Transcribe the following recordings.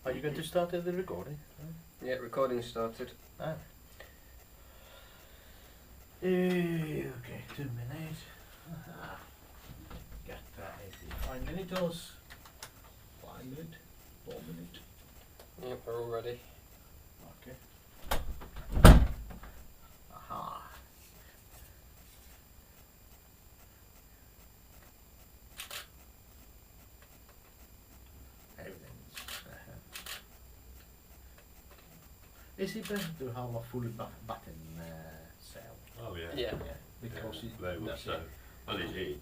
Are you going to start the recording? Yeah, recording started. Ah. Okay, 2 minutes. Aha. Got 5 minutes. 5 minutes. 4 minutes. Yep, we're all ready. Okay. Aha. Everything's. Is it better to have a full button cell? Oh yeah. Yeah. Yeah, because Yeah, it very much so. Well, it's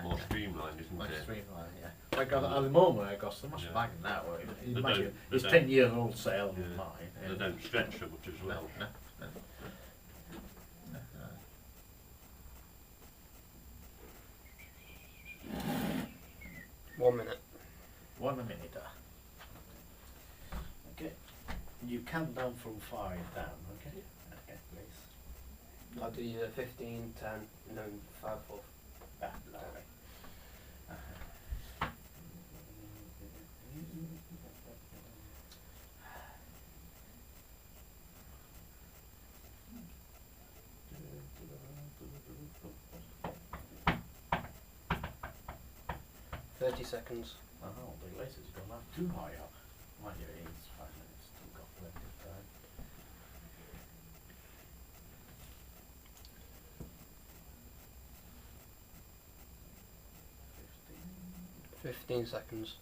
more streamlined, isn't much it? streamlined, yeah. Like at the moment, I got so much Yeah. bag now. They Imagine they it's don't- 10-year-old cell Yeah. mine. They don't stretch so much as well. No. 1 minute. 1 minute. Okay. You count down from 5 down. Okay. Okay, please. I'll do you 15, 10, and then 5, 4. Ah, lovely. 30 seconds. Oh, the laser's gone up too high up. Mind you, it's 5 minutes. Still got plenty of time. 15 seconds.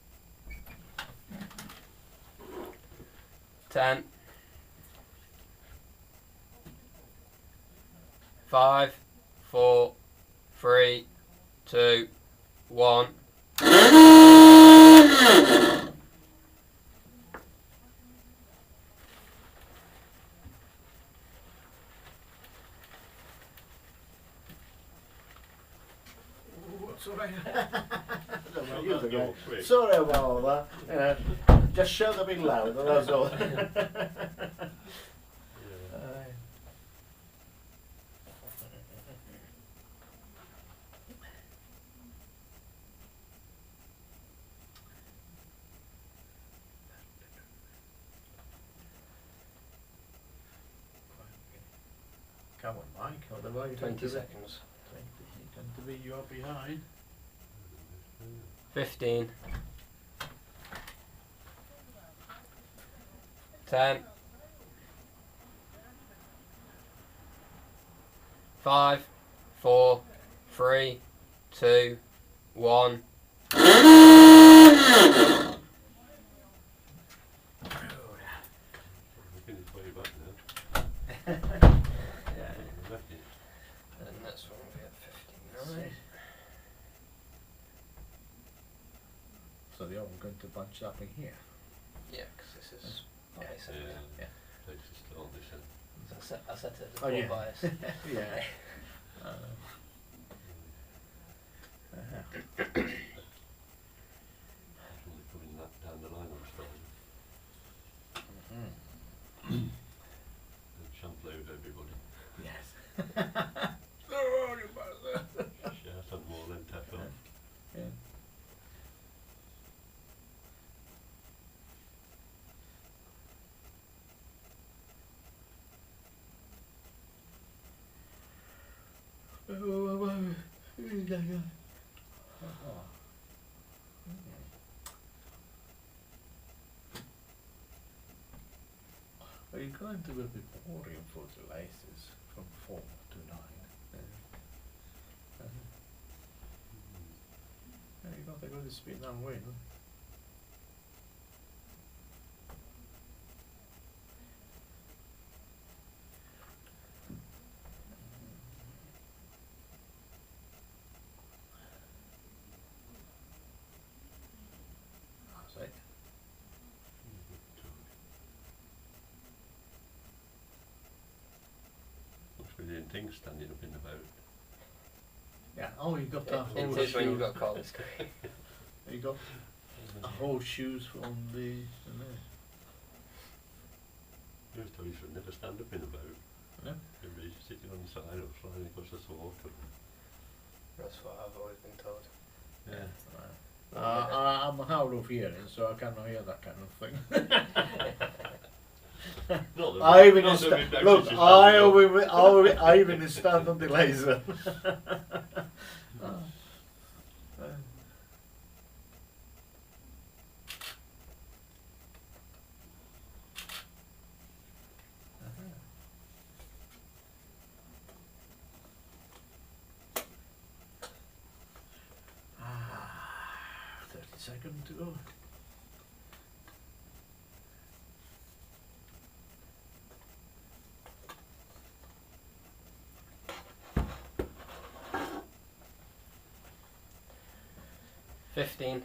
10. 5, 4, 3, 2, 1. Sorry. You're quick. Sorry about that. Just shout a bit louder, that's all. Come on, Mike. Otherwise, 20 seconds. 20. You are behind. 15. 10. 5, 4, 3, 2, 1. Looking his way back now. Yeah. Left it. And that's when we get 59. So they are going to bunch up in here. Yeah, because this is bias. Yeah. Yeah. Takes us to all this end. So I set it as Oh, full yeah. bias. Yeah. Actually coming that down the line on style. Mm. And shampooed everybody. Yes. Shout and more than tap on. Yeah. Are you going to be boring for the laces from 4 to 9? You got to go to speed and win. That's it. Looks brilliant things standing up in the boat. Yeah. Oh, you got the It is when you've got collar screen. You got a whole shoes from the. I was told you should never stand up in a boat. No. Everybody's sitting on the side or sliding across the water. That's what I've always been told. Yeah. Right. I'm hard of hearing, so I cannot hear that kind of thing. Not the I even not the sta- bit look, exorcist I standing up. I even stand on the laser. Ah, 30 seconds to go. $15.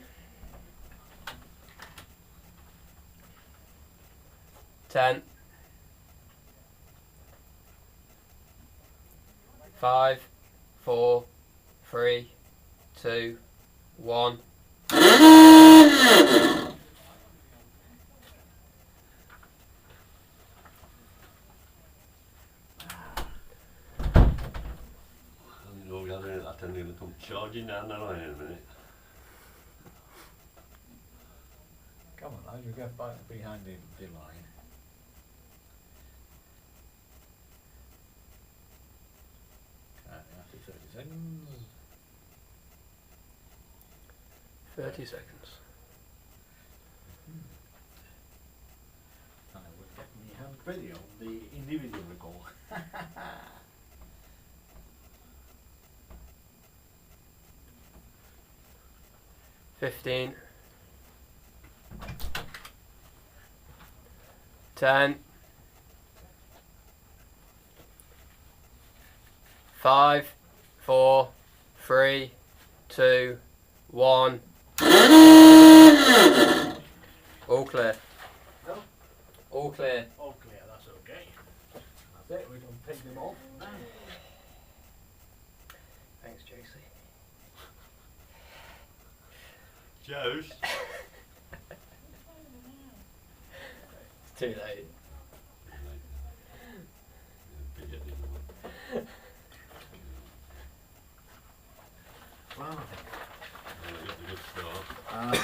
10. 5, 4, 3, 2, 1. I'm going to come charging down the line in a minute. Come on, as you get back behind the line. After 30 seconds. 30 seconds. I will get me hand ready on the individual recall. 15. 10. 5, 4, 3, 2, 1. All clear. No? All clear. All clear, that's okay. That's it, we can pick them off now. Thanks, JC. Joe's. It's too late. Wow. Got the good start.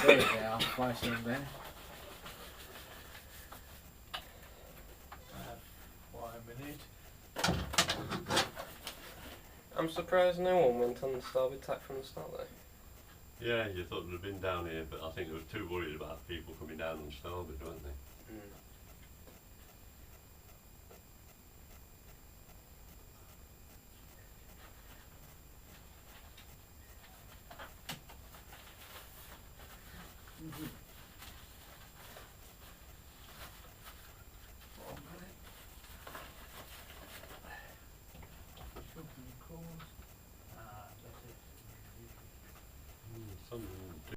There they are, twice in there. 1 minute. I'm surprised no one went on the starboard tack from the start though. Yeah, you thought they'd have been down here, but I think they were too worried about people coming down on starboard, weren't they?